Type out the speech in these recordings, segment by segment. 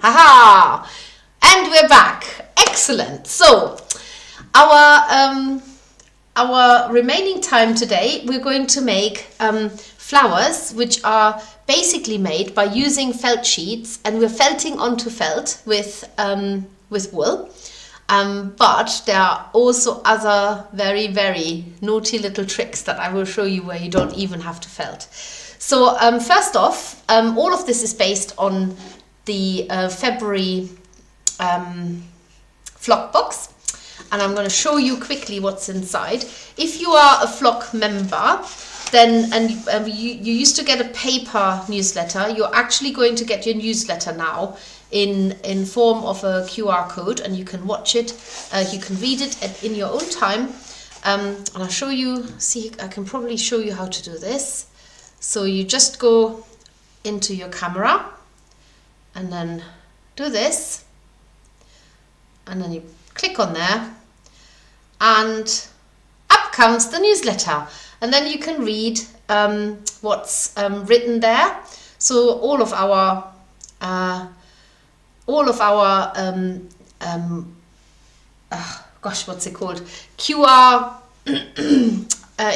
Haha! And we're back. Excellent. So, our remaining time today, we're going to make flowers, which are basically made by using felt sheets, and we're felting onto felt with wool. But there are also other very, very naughty little tricks that I will show you where you don't even have to felt. So first off, all of this is based on the February flock box, and I'm going to show you quickly what's inside. If you are a flock member, then you used to get a paper newsletter, you're actually going to get your newsletter now in form of a QR code, and you can watch it, you can read it in your own time, and I'll show you. See, I can probably show you how to do this. So you just go into your camera and then do this, and then you click on there, and up comes the newsletter, and then you can read what's written there. So all of our what's it called, QR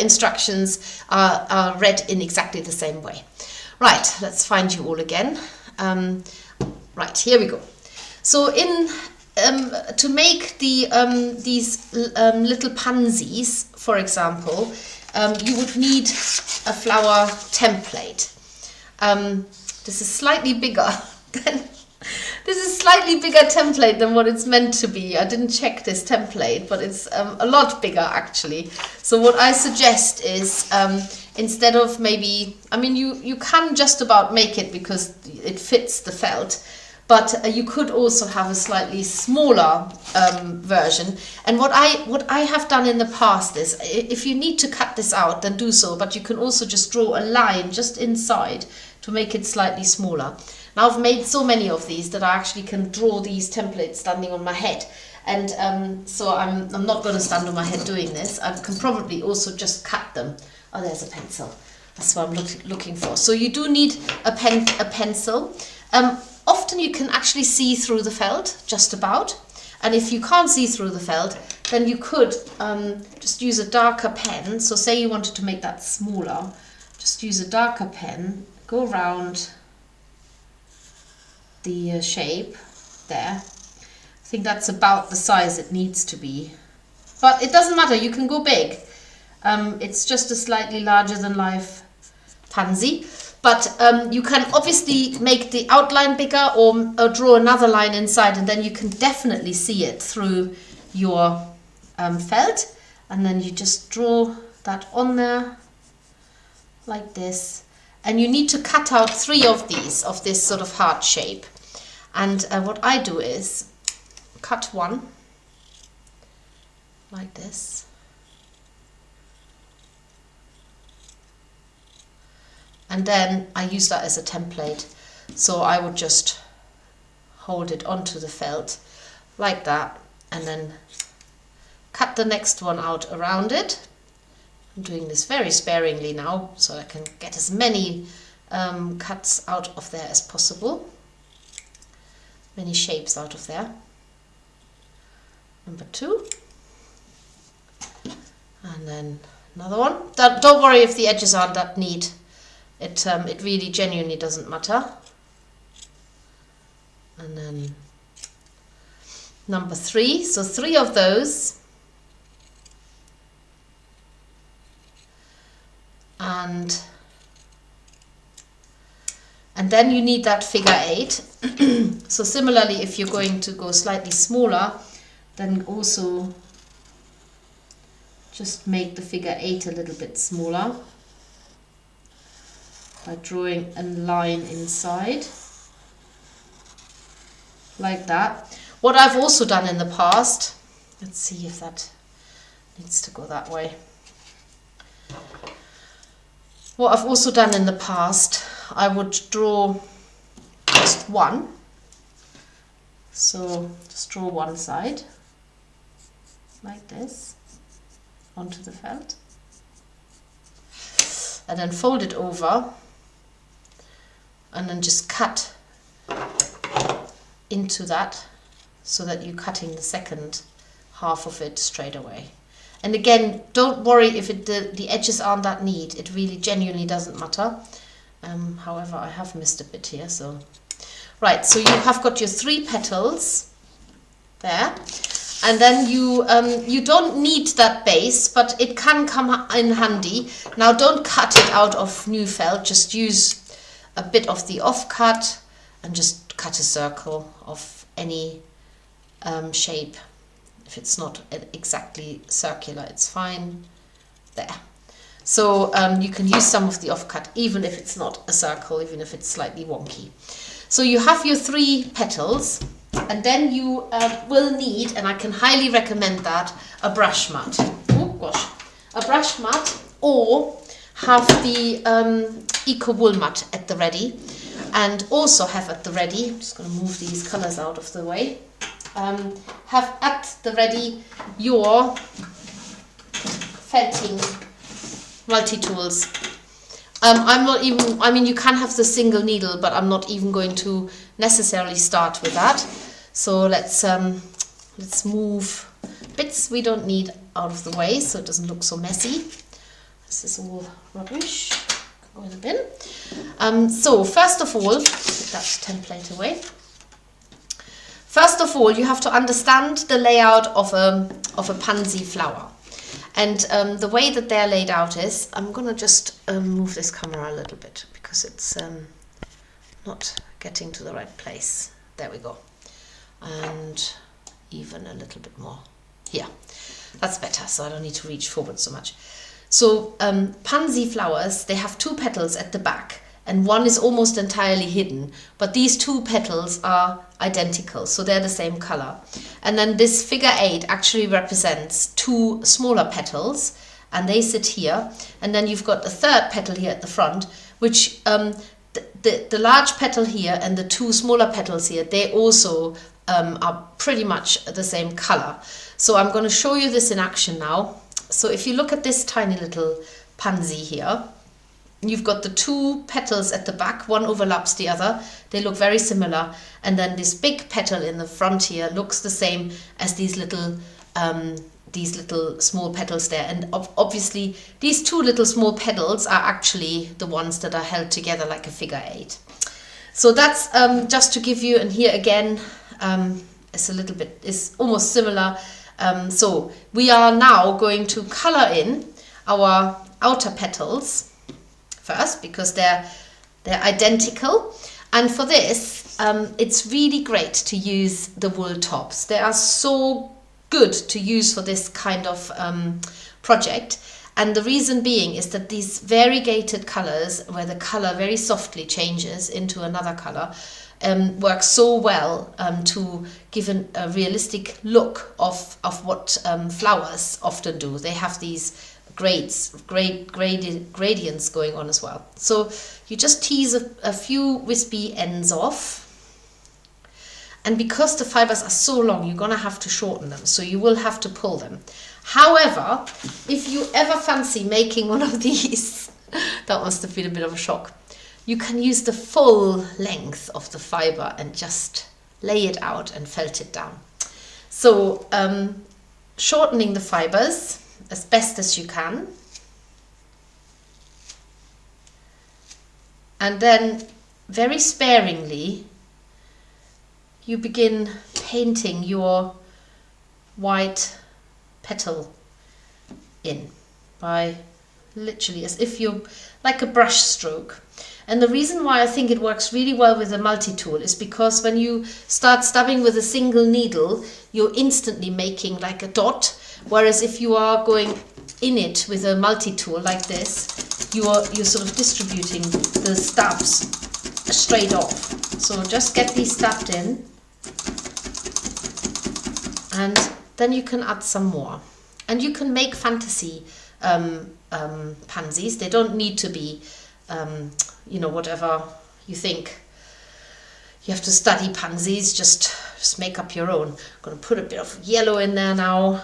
instructions are read in exactly the same way. Right, let's find you all again. Right, here we go. So to make these little pansies, for example, you would need a flower template. This is slightly bigger than template than what it's meant to be. I didn't check this template, but it's a lot bigger actually. So what I suggest is instead of maybe, I mean, you can just about make it because it fits the felt, but you could also have a slightly smaller version. And what I have done in the past is, if you need to cut this out, then do so, but you can also just draw a line just inside to make it slightly smaller. Now I've made so many of these that I actually can draw these templates standing on my head, and so I'm not going to stand on my head doing this. I can probably also just cut them. Oh, there's a pencil. That's what I'm looking for. So you do need a pencil. Often you can actually see through the felt, just about. And if you can't see through the felt, then you could just use a darker pen. So say you wanted to make that smaller, just use a darker pen, go around the shape there. I think that's about the size it needs to be. But it doesn't matter, you can go big. It's just a slightly larger than life pansy. But you can obviously make the outline bigger, or draw another line inside, and then you can definitely see it through your felt. And then you just draw that on there like this. And you need to cut out 3 of these, of this sort of heart shape. And what I do is cut one like this. And then I use that as a template. So I would just hold it onto the felt like that, and then cut the next one out around it. I'm doing this very sparingly now, so I can get as many cuts out of there as possible. Many shapes out of there. Number 2. And then another one. Don't worry if the edges aren't that neat. It really genuinely doesn't matter. And then number 3. So 3 of those. And then you need that figure 8. So similarly, if you're going to go slightly smaller, then also just make the figure 8 a little bit smaller by drawing a line inside like that. What I've also done in the past, let's see if that needs to go that way. What I've also done in the past, I would draw just one. So just draw one side like this onto the felt, and then fold it over, and then just cut into that so that you're cutting the second half of it straight away. And again, don't worry if the edges aren't that neat. It really genuinely doesn't matter. However, I have missed a bit here. So, right, so you have got your 3 petals there. And then you don't need that base, but it can come in handy. Now don't cut it out of new felt, just use a bit of the offcut and just cut a circle of any shape. If it's not exactly circular, it's fine. There. So you can use some of the offcut, even if it's not a circle, even if it's slightly wonky. So you have your 3 petals, and then you will need, and I can highly recommend that, a brush mat. Oh gosh, a brush mat, or have the Eco Wool mat at the ready, and also have at the ready, I'm just going to move these colors out of the way, have at the ready your felting multi-tools. I'm not even, I mean, you can have the single needle, but I'm not even going to necessarily start with that. So let's move bits we don't need out of the way so it doesn't look so messy. This is all rubbish. Go in the bin. So first of all, put that template away. First of all, you have to understand the layout of a pansy flower. And the way that they're laid out is, I'm going to just move this camera a little bit because it's not getting to the right place. There we go. And even a little bit more here. That's better, so I don't need to reach forward so much. So pansy flowers, they have 2 petals at the back, and one is almost entirely hidden, but these 2 petals are identical, so they're the same color. And then this figure 8 actually represents 2 smaller petals, and they sit here. And then you've got the 3rd petal here at the front, which the large petal here and the 2 smaller petals here, they also are pretty much the same color. So I'm going to show you this in action now. So if you look at this tiny little pansy here, you've got the 2 petals at the back, one overlaps the other, they look very similar, and then this big petal in the front here looks the same as these little small petals there. And obviously these 2 little small petals are actually the ones that are held together like a figure 8. So that's just to give you, and here again it's almost similar. So we are now going to color in our outer petals first, because they're identical. And for this, it's really great to use the wool tops. They are so good to use for this kind of project. And the reason being is that these variegated colors, where the color very softly changes into another color, work so well to give a realistic look of what flowers often do. They have these gradients going on as well. So you just tease a few wispy ends off, and because the fibers are so long, you're gonna have to shorten them, so you will have to pull them. However, if you ever fancy making one of these, that must have been a bit of a shock, you can use the full length of the fiber and just lay it out and felt it down. So shortening the fibers as best as you can, and then very sparingly you begin painting your white petal in, by literally as if you're like a brush stroke. And the reason why I think it works really well with a multi-tool is because when you start stubbing with a single needle, you're instantly making like a dot, whereas if you are going in it with a multi-tool like this, you're sort of distributing the stabs straight off. So just get these stabbed in, and then you can add some more. And you can make fantasy pansies. They don't need to be you know, whatever you think. You have to study pansies, just make up your own. I'm going to put a bit of yellow in there now.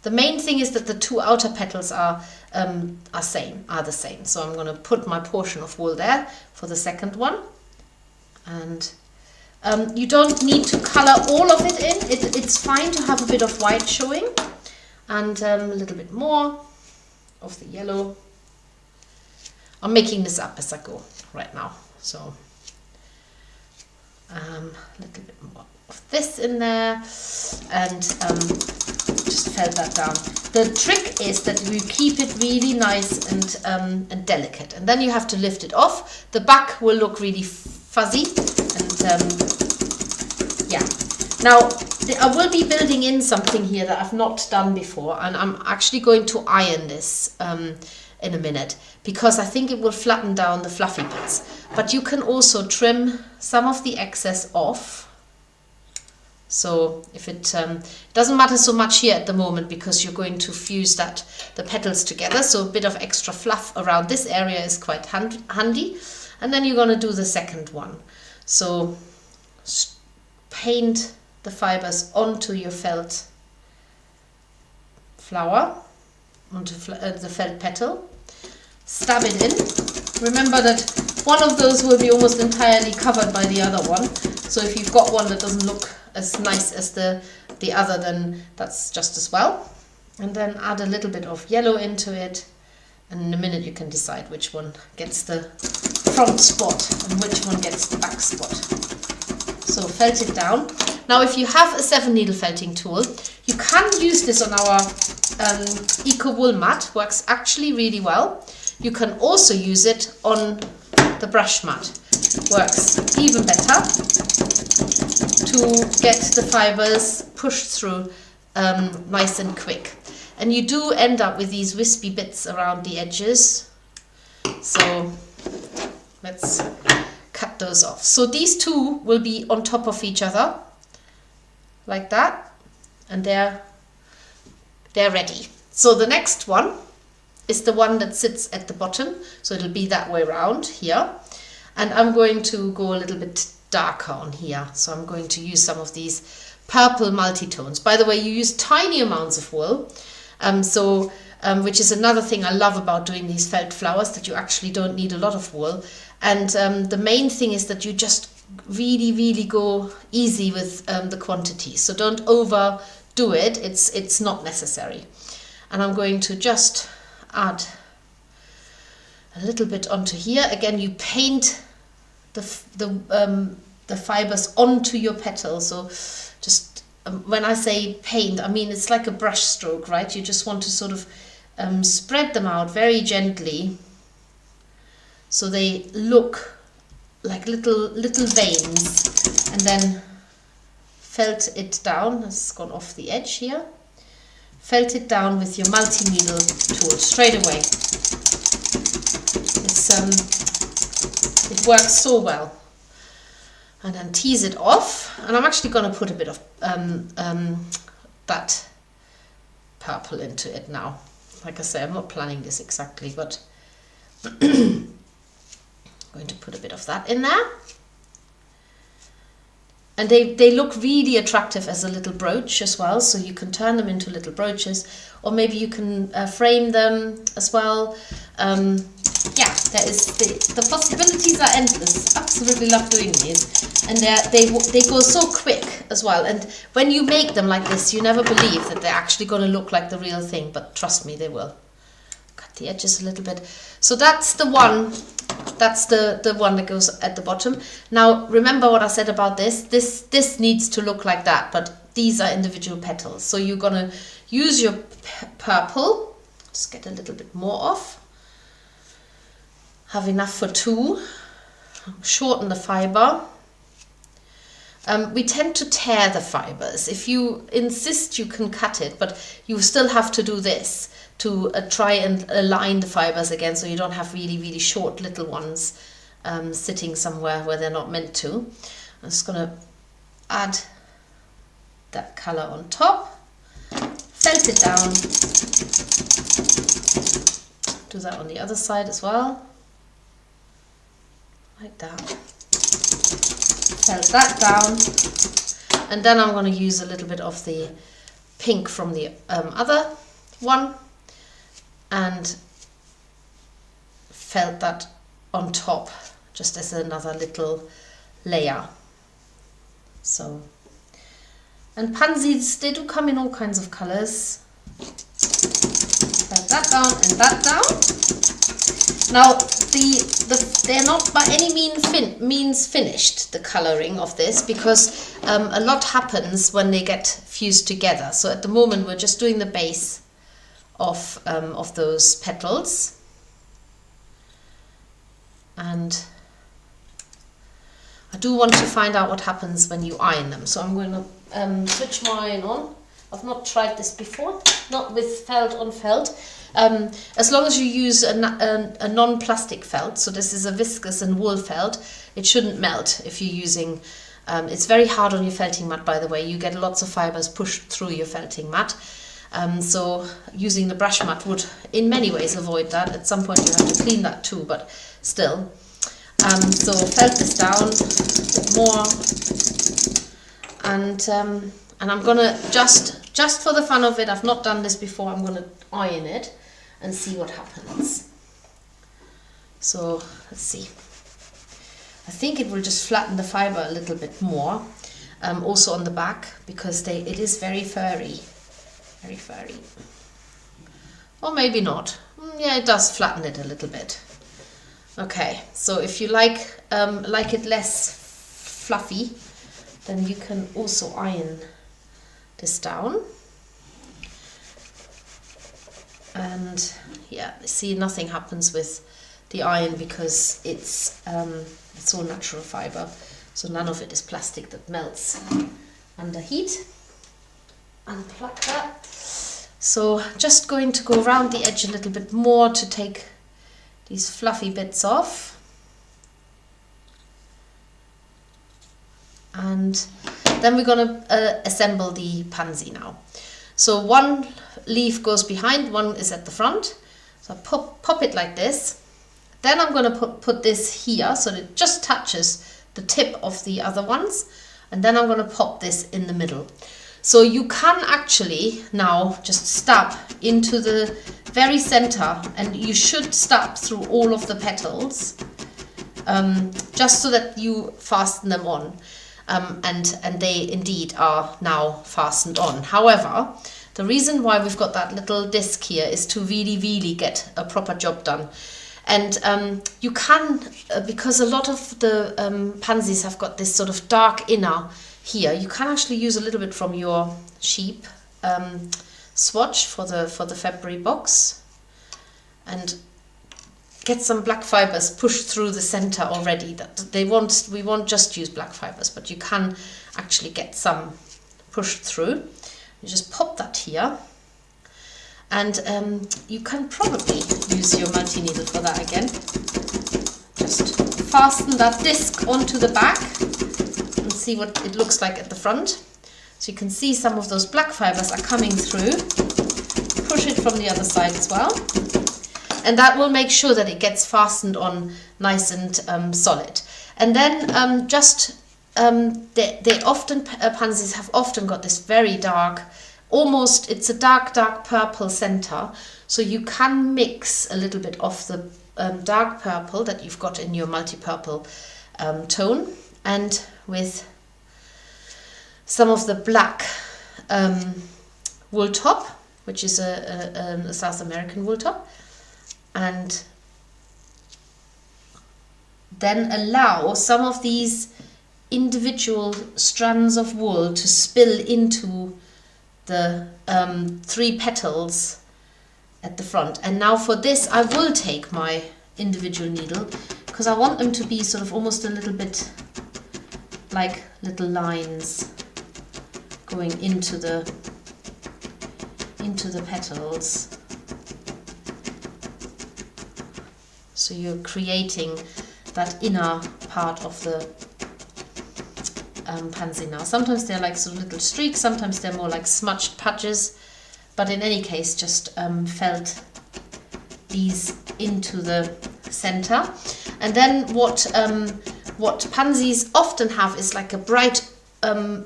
The main thing is that the 2 outer petals are the same. So I'm going to put my portion of wool there for the second one, and You don't need to color all of it in. It's fine to have a bit of white showing, and a little bit more of the yellow. I'm making this up as I go right now, so a little bit more of this in there, and just felt that down. The trick is that you keep it really nice and delicate, and then you have to lift it off. The back will look really fuzzy, and yeah. Now I will be building in something here that I've not done before, and I'm actually going to iron this in a minute, because I think it will flatten down the fluffy bits. But you can also trim some of the excess off. So if it doesn't matter so much here at the moment, because you're going to fuse the petals together, so a bit of extra fluff around this area is quite handy. And then you're going to do the second one. So paint the fibers onto your felt flower, onto the felt petal, stab it in. Remember that one of those will be almost entirely covered by the other one, so if you've got one that doesn't look as nice as the other, then that's just as well. And then add a little bit of yellow into it, and in a minute you can decide which one gets the front spot and which one gets the back spot. So felt it down. Now if you have a 7-needle felting tool, you can use this on our Eco Wool mat, works actually really well. You can also use it on the brush mat, works even better to get the fibers pushed through nice and quick. And you do end up with these wispy bits around the edges, so let's cut those off. So these two will be on top of each other like that, and they're ready. So the next one is the one that sits at the bottom, so it'll be that way around here, and I'm going to go a little bit darker on here, so I'm going to use some of these purple multi-tones. By the way, you use tiny amounts of wool, which is another thing I love about doing these felt flowers, that you actually don't need a lot of wool. And the main thing is that you just really go easy with the quantity, so don't overdo it. It's not necessary. And I'm going to just add a little bit onto here. Again, you paint the fibers onto your petal, so just when I say paint, I mean it's like a brush stroke, right? You just want to sort of spread them out very gently, so they look like little veins, and then felt it down. It's gone off the edge here. Felt it down with your multi-needle tool straight away. It works so well. And then tease it off, and I'm actually going to put a bit of that purple into it now. Like I say, I'm not planning this exactly, but I'm going to put a bit of that in there. And they look really attractive as a little brooch as well, so you can turn them into little brooches, or maybe you can frame them as well. Yeah, the possibilities are endless. Absolutely love doing these, and they go so quick as well. And when you make them like this, you never believe that they're actually going to look like the real thing, but trust me, they will. Cut the edges a little bit. So that's the one. That's the one that goes at the bottom. Now remember what I said about this. This needs to look like that, but these are individual petals. So you're gonna use your purple. Just get a little bit more off. Have enough for two. Shorten the fiber. We tend to tear the fibers. If you insist, you can cut it, but you still have to do this to try and align the fibers again, so you don't have really short little ones sitting somewhere where they're not meant to. I'm just going to add that color on top, felt it down, do that on the other side as well, like that, felt that down, and then I'm going to use a little bit of the pink from the other one, and felt that on top just as another little layer. So, and pansies, they do come in all kinds of colors. Put that down and that down. Now, they're not by any means finished, the colouring of this, because a lot happens when they get fused together. So at the moment we're just doing the base of those petals. And I do want to find out what happens when you iron them. So I'm going to switch my iron on. I've not tried this before, not with felt on felt. As long as you use a non-plastic felt, so this is a viscose and wool felt, it shouldn't melt if you're using, it's very hard on your felting mat, by the way. You get lots of fibers pushed through your felting mat. So using the brush mat would in many ways avoid that. At some point you have to clean that too, but still. So felt this down a bit more, and I'm gonna just for the fun of it, I've not done this before, I'm gonna iron it and see what happens. So let's see. I think it will just flatten the fiber a little bit more, also on the back, because it is very furry, very furry. Or maybe not. Yeah, it does flatten it a little bit. Okay, so if you like it less fluffy, then you can also iron this down. And yeah, see, nothing happens with the iron because it's all natural fiber, so none of it is plastic that melts under heat. Unplug that. So just going to go around the edge a little bit more to take these fluffy bits off. And then we're going to assemble the pansy now. So one leaf goes behind, one is at the front. So I pop it like this. Then I'm going to put this here so that it just touches the tip of the other ones. And then I'm going to pop this in the middle. So you can actually now just stab into the very center, and you should stab through all of the petals, just so that you fasten them on. And they indeed are now fastened on. However, the reason why we've got that little disc here is to really get a proper job done. And you can, because a lot of the pansies have got this sort of dark inner here, you can actually use a little bit from your sheep swatch for the February box and get some black fibers pushed through the center already. We won't just use black fibers, but you can actually get some pushed through. You just pop that here, and you can probably use your multi-needle for that again. Just fasten that disc onto the back and see what it looks like at the front. So you can see some of those black fibers are coming through. Push it from the other side as well. And that will make sure that it gets fastened on nice and solid. And then they often, pansies have often got this very dark, almost, it's a dark purple center. So you can mix a little bit of the dark purple that you've got in your multi-purple tone, and with some of the black wool top, which is a South American wool top, and then allow some of these individual strands of wool to spill into the 3 petals at the front. And now for this I will take my individual needle, because I want them to be sort of almost a little bit like little lines going into the petals. So you're creating that inner part of the pansy now. Sometimes they're like sort of little streaks, sometimes they're more like smudged patches, but in any case just felt these into the center. And then what pansies often have is like a bright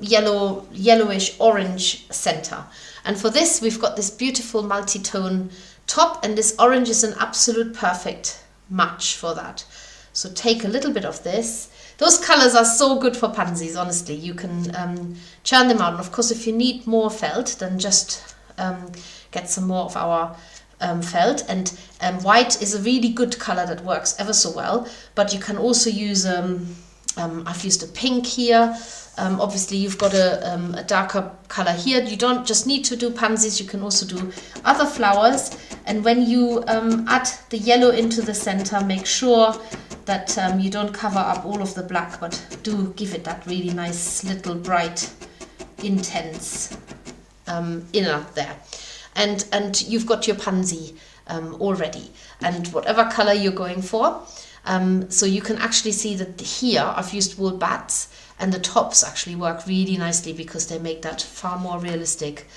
yellowish orange center. And for this we've got this beautiful multi-tone top, and this orange is an absolute perfect match for that. So take a little bit of this. those colors are so good for pansies, honestly. You can churn them out. And of course, if you need more felt, then just get some more of our felt. And white is a really good color that works ever so well. But you can also use, I've used a pink here. Obviously, you've got a darker color here. You don't just need to do pansies, you can also do other flowers. And when you add the yellow into the center, make sure that you don't cover up all of the black, but do give it that really nice little bright, intense inner there. And you've got your pansy already. And whatever color you're going for, so you can actually see that here I've used wool bats, and the tops actually work really nicely because they make that far more realistic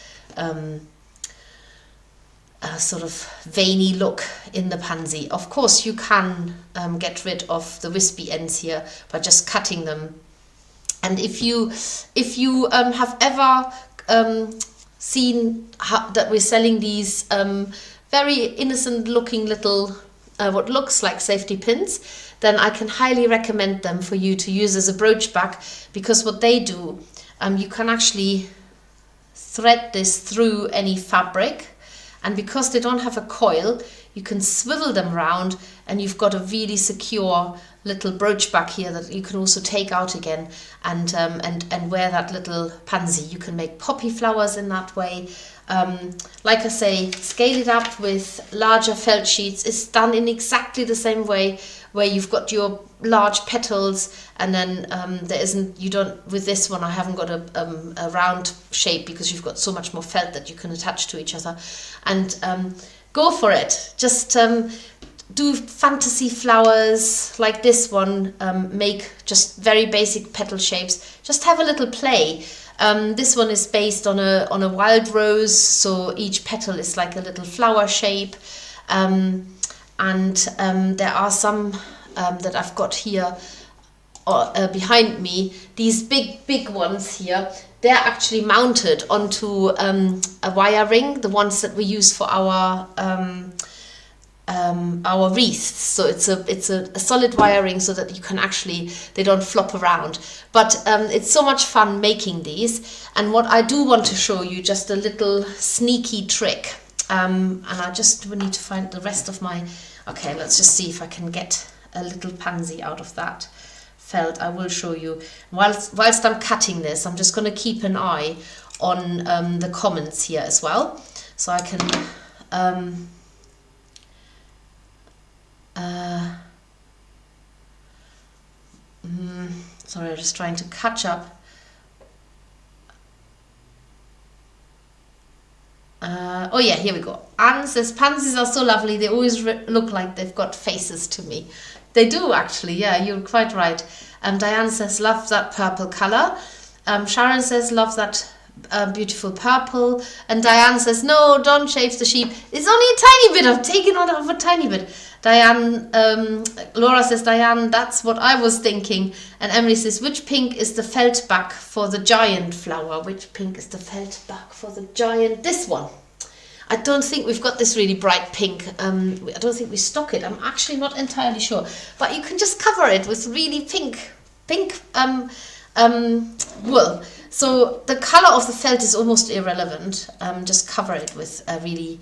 sort of veiny look in the pansy. Of course, you can get rid of the wispy ends here by just cutting them. And if you have ever seen that we're selling these very innocent looking little what looks like safety pins, then I can highly recommend them for you to use as a brooch back, because what they do, you can actually thread this through any fabric, and because they don't have a coil, you can swivel them around, and you've got a really secure little brooch back here that you can also take out again and wear that little pansy. You can make poppy flowers in that way. Like I say, scale it up with larger felt sheets. It's done in exactly the same way, where you've got your large petals, and then there isn't, you don't, with this one I haven't got a round shape because you've got so much more felt that you can attach to each other. And go for it. Just do fantasy flowers like this one, make just very basic petal shapes, just have a little play. This one is based on a wild rose, so each petal is like a little flower shape, and there are some that I've got here behind me. These big ones here, they're actually mounted onto a wire ring, the ones that we use for our wreaths. So it's a solid wiring so that you can actually, they don't flop around. But it's so much fun making these. And what I do want to show you, just a little sneaky trick. And I just need to find the rest of my, okay, let's just see if I can get a little pansy out of that felt. I will show you. Whilst I'm cutting this, I'm just going to keep an eye on the comments here as well. So I can sorry, I'm just trying to catch up. Oh yeah, here we go. Anne says, pansies are so lovely, they always look like they've got faces to me. They do actually, yeah, you're quite right. Diane says, love that purple colour. Sharon says, love that beautiful purple. And Diane says, no, don't shave the sheep. It's only a tiny bit, I've taken out of a tiny bit. Diane, Laura says, Diane, that's what I was thinking. And Emily says, which pink is the felt back for the giant flower? Which pink is the felt back for the giant? This one. I don't think we've got this really bright pink. I don't think we stock it. I'm actually not entirely sure. But you can just cover it with really pink wool. So the color of the felt is almost irrelevant. Just cover it with a really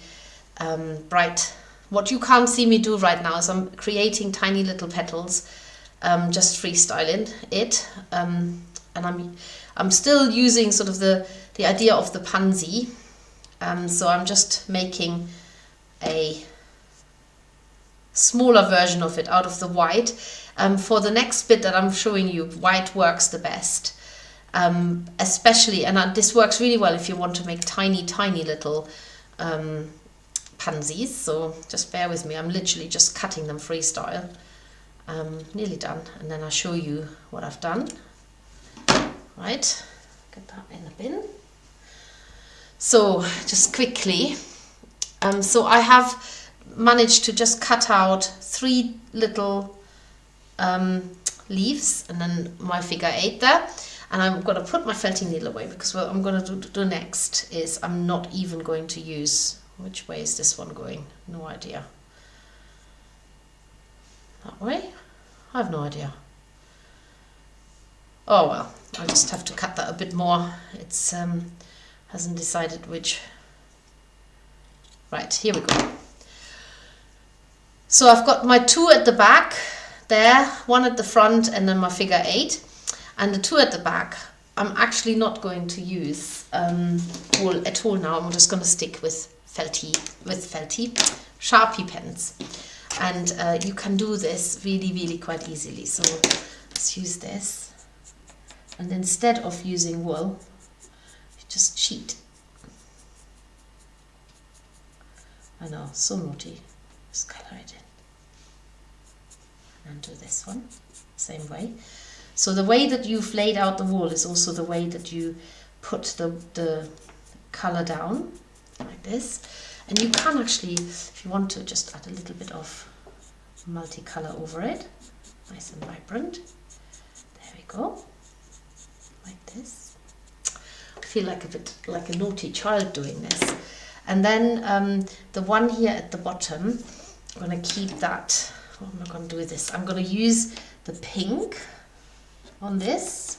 bright. What you can't see me do right now is I'm creating tiny little petals, just freestyling it, and I'm still using sort of the idea of the pansy. So I'm just making a smaller version of it out of the white. For the next bit that I'm showing you, white works the best, especially, and this works really well if you want to make tiny little pansies. So just bear with me, I'm literally just cutting them freestyle. Nearly done, and then I'll show you what I've done. Right, get that in the bin. So just quickly, so I have managed to just cut out 3 little leaves, and then my figure 8 there, and I'm going to put my felting needle away, because what I'm going to do next is I'm not even going to use, which way is this one going? No idea. That way? I have no idea. Oh well, I'll just have to cut that a bit more. It's hasn't decided which. Right, here we go. So I've got my 2 at the back there, 1 at the front, and then my figure 8. And the 2 at the back, I'm actually not going to use wool at all now. I'm just going to stick with felty Sharpie pens. And you can do this really quite easily. So let's use this. And instead of using wool, you just cheat. I know, so naughty. Just color it in. And do this one, same way. So the way that you've laid out the wool is also the way that you put the color down, like this. And you can actually, if you want to, just add a little bit of multicolor over it. Nice and vibrant. There we go. Like this. I feel like a bit like a naughty child doing this. And then the one here at the bottom, I'm going to keep that. What am I going to do with this? I'm going to use the pink on this.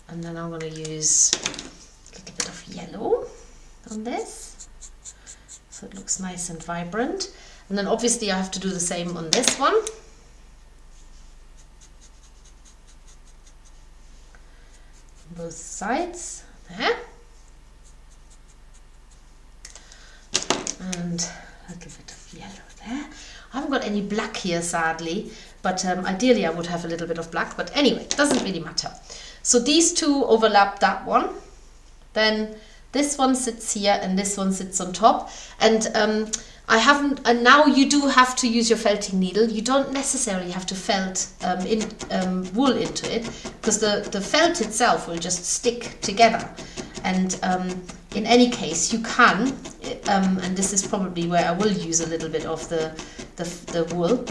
And then I'm going to use a little bit of yellow on this. So it looks nice and vibrant. And then obviously I have to do the same on this one. Both sides, there. And a little bit of yellow there. I haven't got any black here, sadly, but ideally I would have a little bit of black, but anyway, it doesn't really matter. So these 2 overlap that one. Then this one sits here and this one sits on top. And I haven't, and now you do have to use your felting needle. You don't necessarily have to felt wool into it, because the felt itself will just stick together. And in any case, you can, and this is probably where I will use a little bit of the wool.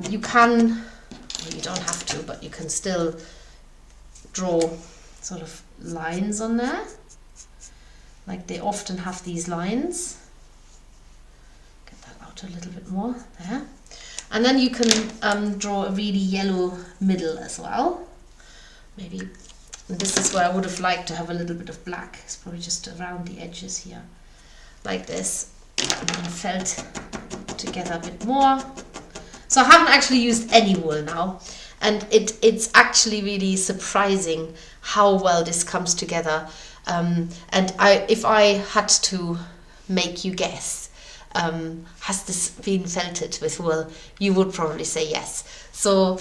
You can, well, you don't have to, but you can still draw sort of lines on there. Like they often have these lines. A little bit more there, and then you can draw a really yellow middle as well. Maybe, and this is where I would have liked to have a little bit of black. It's probably just around the edges here, like this, and then felt together a bit more. So I haven't actually used any wool now, and it's actually really surprising how well this comes together. And if I had to make you guess, has this been felted with wool, you would probably say yes. So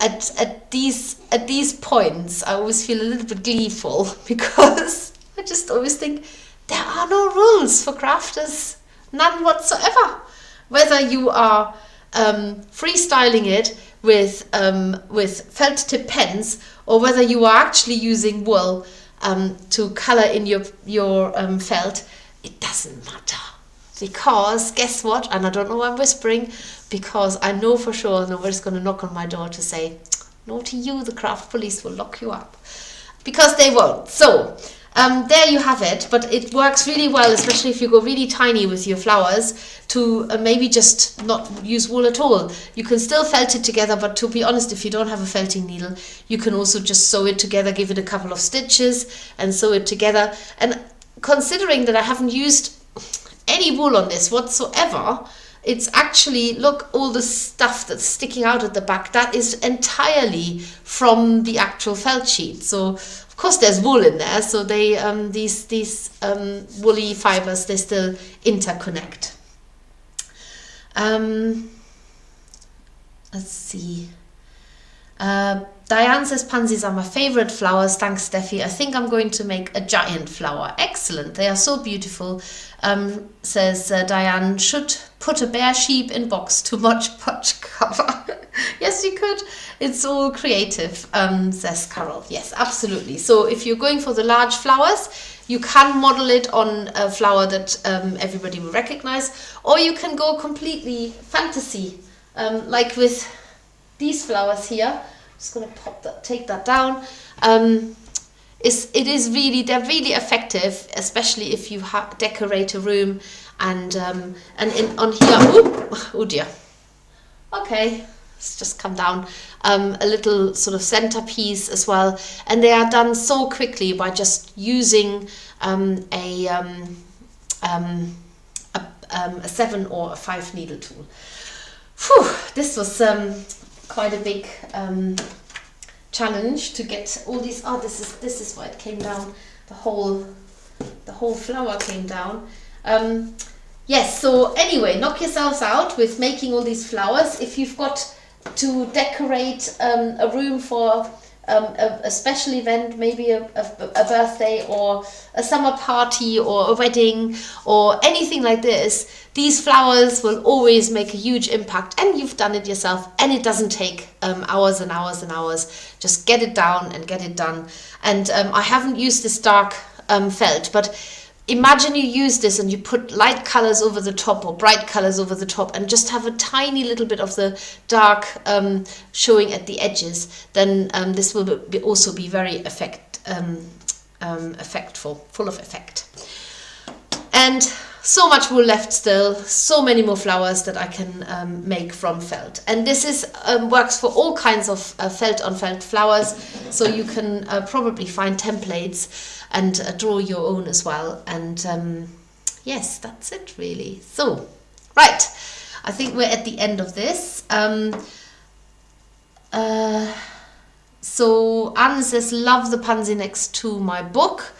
at these points, I always feel a little bit gleeful, because I just always think there are no rules for crafters, none whatsoever. Whether you are freestyling it with felt tip pens, or whether you are actually using wool to color in your felt, it doesn't matter. Because guess what? And I don't know why I'm whispering, because I know for sure nobody's going to knock on my door to say, naughty you, the craft police will lock you up. Because they won't. So there you have it. But it works really well, especially if you go really tiny with your flowers, to maybe just not use wool at all. You can still felt it together, but to be honest, if you don't have a felting needle, you can also just sew it together, give it a couple of stitches and sew it together. And considering that I haven't used any wool on this whatsoever, it's actually, look, all the stuff that's sticking out at the back, that is entirely from the actual felt sheet. So of course there's wool in there, so they these woolly fibers, they still interconnect. Let's see. Diane says, pansies are my favorite flowers. Thanks, Steffi. I think I'm going to make a giant flower. Excellent. They are so beautiful. Says Diane, should put a bare sheep in box. Too much punch cover. Yes, you could. It's all creative, says Carol. Yes, absolutely. So if you're going for the large flowers, you can model it on a flower that everybody will recognize, or you can go completely fantasy, like with these flowers here. Just going to take that down. They're really effective, especially if you decorate a room and on here. Oh dear. Okay, it's just come down, a little sort of centerpiece as well, and they are done so quickly by just using a 7 or a 5 needle tool. Whew, this was quite a big challenge to get all these. Oh, this is why it came down. The whole flower came down. Yes, so anyway, knock yourselves out with making all these flowers. If you've got to decorate a room for a special event, maybe a birthday or a summer party or a wedding or anything like this, these flowers will always make a huge impact, and you've done it yourself, and it doesn't take hours and hours and hours. Just get it down and get it done. And I haven't used this dark felt, but imagine you use this and you put light colors over the top or bright colors over the top and just have a tiny little bit of the dark showing at the edges, then this will also be very effectful, full of effect. And so much wool left still, so many more flowers that I can make from felt. And this is works for all kinds of felt on felt flowers, so you can probably find templates and draw your own as well. And yes, that's it really. So, right, I think we're at the end of this. So Anne says, love the pansy next to my book.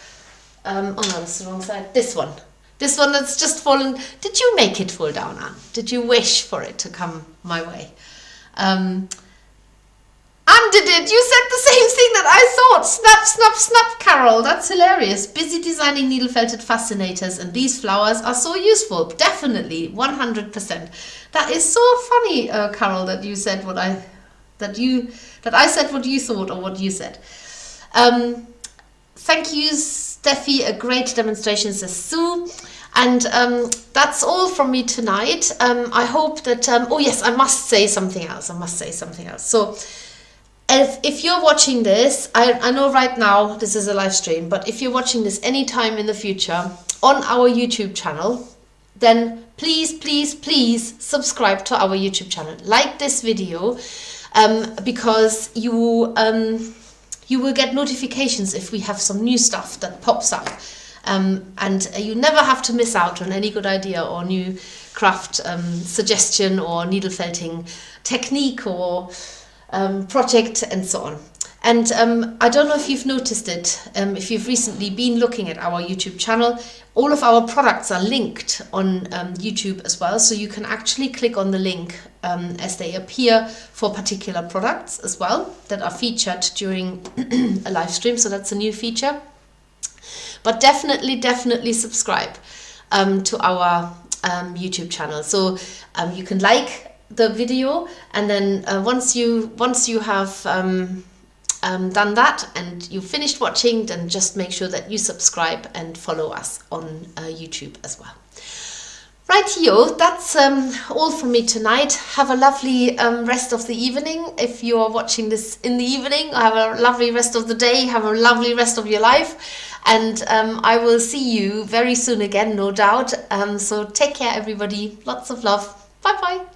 Oh no, that's the wrong side. This one that's just fallen. Did you make it fall down, Anne? Did you wish for it to come my way? Anne did it! You said the same thing that I thought! Snap, snap, snap, Carol! That's hilarious. Busy designing needle felted fascinators, and these flowers are so useful. Definitely, 100%. That is so funny, Carol, that you said what I said what you thought or what you said. Thank you, Steffi. A great demonstration, says Sue. And that's all from me tonight. I hope that... oh yes, I must say something else. So if you're watching this, I know right now this is a live stream, but if you're watching this anytime in the future on our YouTube channel, then please, please, please subscribe to our YouTube channel. Like this video, because you will get notifications if we have some new stuff that pops up. And you never have to miss out on any good idea or new craft suggestion or needle felting technique or project and so on. And I don't know if you've noticed it, if you've recently been looking at our YouTube channel, all of our products are linked on YouTube as well, so you can actually click on the link as they appear for particular products as well that are featured during a live stream, so that's a new feature. But definitely subscribe to our YouTube channel, so you can like the video, and then once you have done that and you've finished watching, then just make sure that you subscribe and follow us on YouTube as well. Rightio, that's all from me tonight. Have a lovely rest of the evening. If you are watching this in the evening, have a lovely rest of the day, have a lovely rest of your life, and I will see you very soon again, no doubt. So take care, everybody. Lots of love. Bye bye.